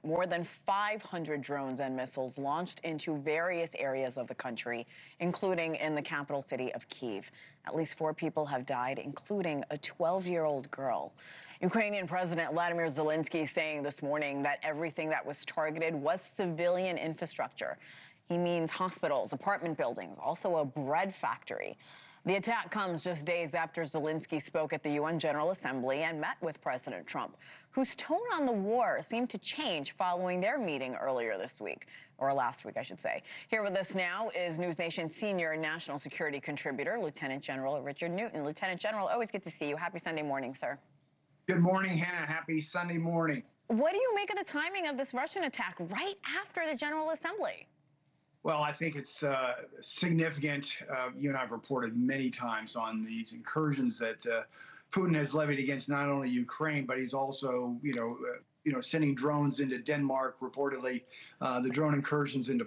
more than 500 drones and missiles launched into various areas of the country, including in the capital city of Kyiv. At least 4 people have died, including a 12-year-old girl. Ukrainian President Volodymyr Zelenskyy saying this morning that everything that was targeted was civilian infrastructure. He means hospitals, apartment buildings, also a bread factory. The attack comes just days after Zelenskyy spoke at the UN General Assembly and met with President Trump, whose tone on the war seemed to change following their meeting earlier this week, or last week, I should say. Here with us now is NewsNation senior national security contributor, Lieutenant General Richard Newton. Lieutenant General, always good to see you. Happy Sunday morning, sir. Good morning, Hannah. Happy Sunday morning. What do you make of the timing of this Russian attack right after the General Assembly? Well, I think it's significant. You and I have reported many times on these incursions that Putin has levied against not only Ukraine, but he's also, sending drones into Denmark. Reportedly, the drone incursions into,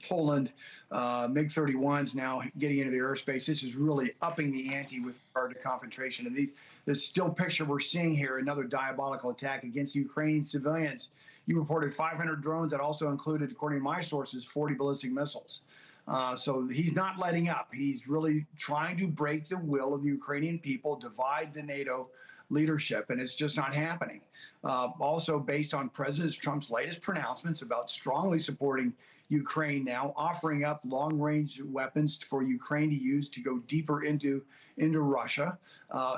Poland, MiG-31s now getting into the airspace. This is really upping the ante with regard to confrontation. And this still picture we're seeing here, another diabolical attack against Ukrainian civilians. You reported 500 drones that also included, according to my sources, 40 ballistic missiles. So he's not letting up. He's really trying to break the will of the Ukrainian people, divide the NATO leadership, and it's just not happening. Also, based on President Trump's latest pronouncements about strongly supporting Ukraine now, offering up long-range weapons for Ukraine to use to go deeper into Russia,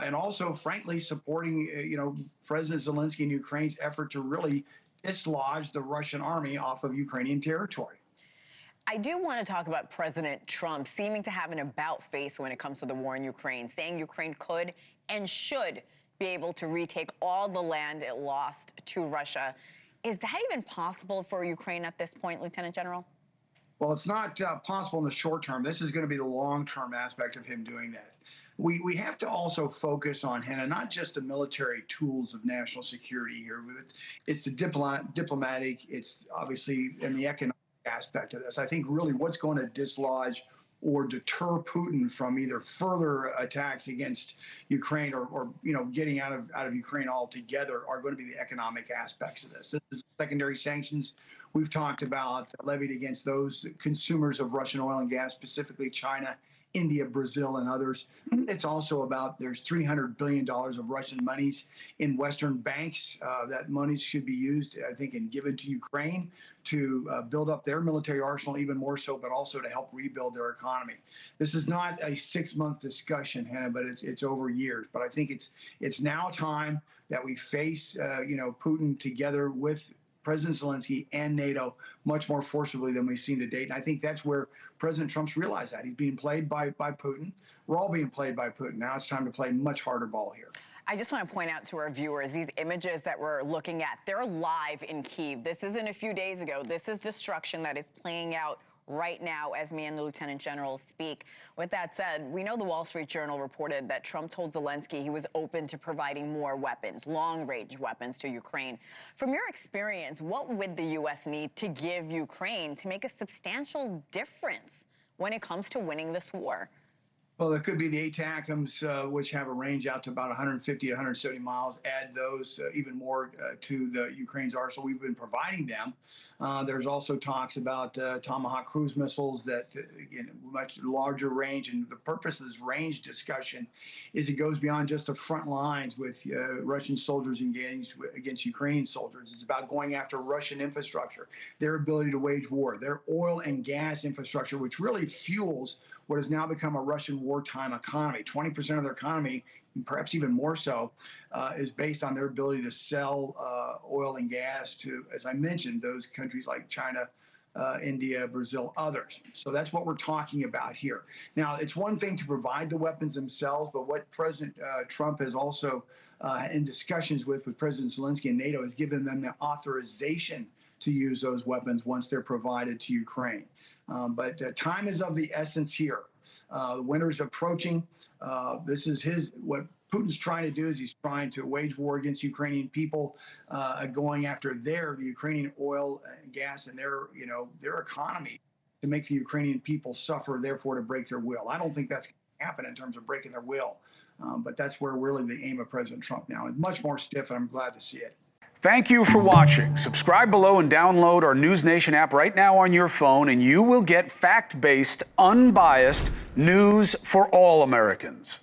and also, frankly, supporting, President Zelenskyy and Ukraine's effort to really dislodge the Russian army off of Ukrainian territory. I do want to talk about President Trump seeming to have an about face when it comes to the war in Ukraine, saying Ukraine could and should be able to retake all the land it lost to Russia. Is that even possible for Ukraine at this point, Lieutenant General? Well, it's not possible in the short term. This is going to be the long-term aspect of him doing that. We have to also focus on, Hannah, not just the military tools of national security here. It's the diplomatic, it's obviously in the economic aspect of this. I think really what's going to dislodge or deter Putin from either further attacks against Ukraine or getting out of Ukraine altogether are going to be the economic aspects of this. This is secondary sanctions we've talked about levied against those consumers of Russian oil and gas, specifically China, India, Brazil, and others. It's also about there's $300 billion of Russian monies in Western banks. That money should be used, I think, and given to Ukraine to build up their military arsenal even more so, but also to help rebuild their economy. This is not a 6-month discussion, Hannah, but it's over years. But I think it's now time that we face, Putin together with President Zelenskyy and NATO much more forcibly than we've seen to date. And I think that's where President Trump's realized that. He's being played by Putin. We're all being played by Putin. Now it's time to play much harder ball here. I just want to point out to our viewers, these images that we're looking at, they're live in Kyiv. This isn't a few days ago. This is destruction that is playing out right now as me and the Lieutenant General speak. With that said, we know the Wall Street Journal reported that Trump told Zelenskyy he was open to providing more weapons, long-range weapons to Ukraine. From your experience, what would the U.S. need to give Ukraine to make a substantial difference when it comes to winning this war? Well, there could be the ATACMS, which have a range out to about 150 to 170 miles. Add those even more to the Ukraine's arsenal. We've been providing them. There's also talks about Tomahawk cruise missiles that, again, much larger range. And the purpose of this range discussion is it goes beyond just the front lines with Russian soldiers engaged against Ukrainian soldiers. It's about going after Russian infrastructure, their ability to wage war, their oil and gas infrastructure, which really fuels what has now become a Russian wartime economy. 20% of their economy, perhaps even more so, is based on their ability to sell oil and gas to, as I mentioned, those countries like China, India, Brazil, others. So that's what we're talking about here. Now, it's one thing to provide the weapons themselves, but what President Trump has also, in discussions with President Zelenskyy and NATO, has given them the authorization to use those weapons once they're provided to Ukraine. But time is of the essence here. The winter's approaching. This is what Putin's trying to do is he's trying to wage war against Ukrainian people, going after the Ukrainian oil and gas and their economy to make the Ukrainian people suffer, therefore to break their will. I don't think that's going to happen in terms of breaking their will. But that's where really the aim of President Trump now is much more stiff, and I'm glad to see it. Thank you for watching. Subscribe below and download our NewsNation app right now on your phone, and you will get fact-based, unbiased news for all Americans.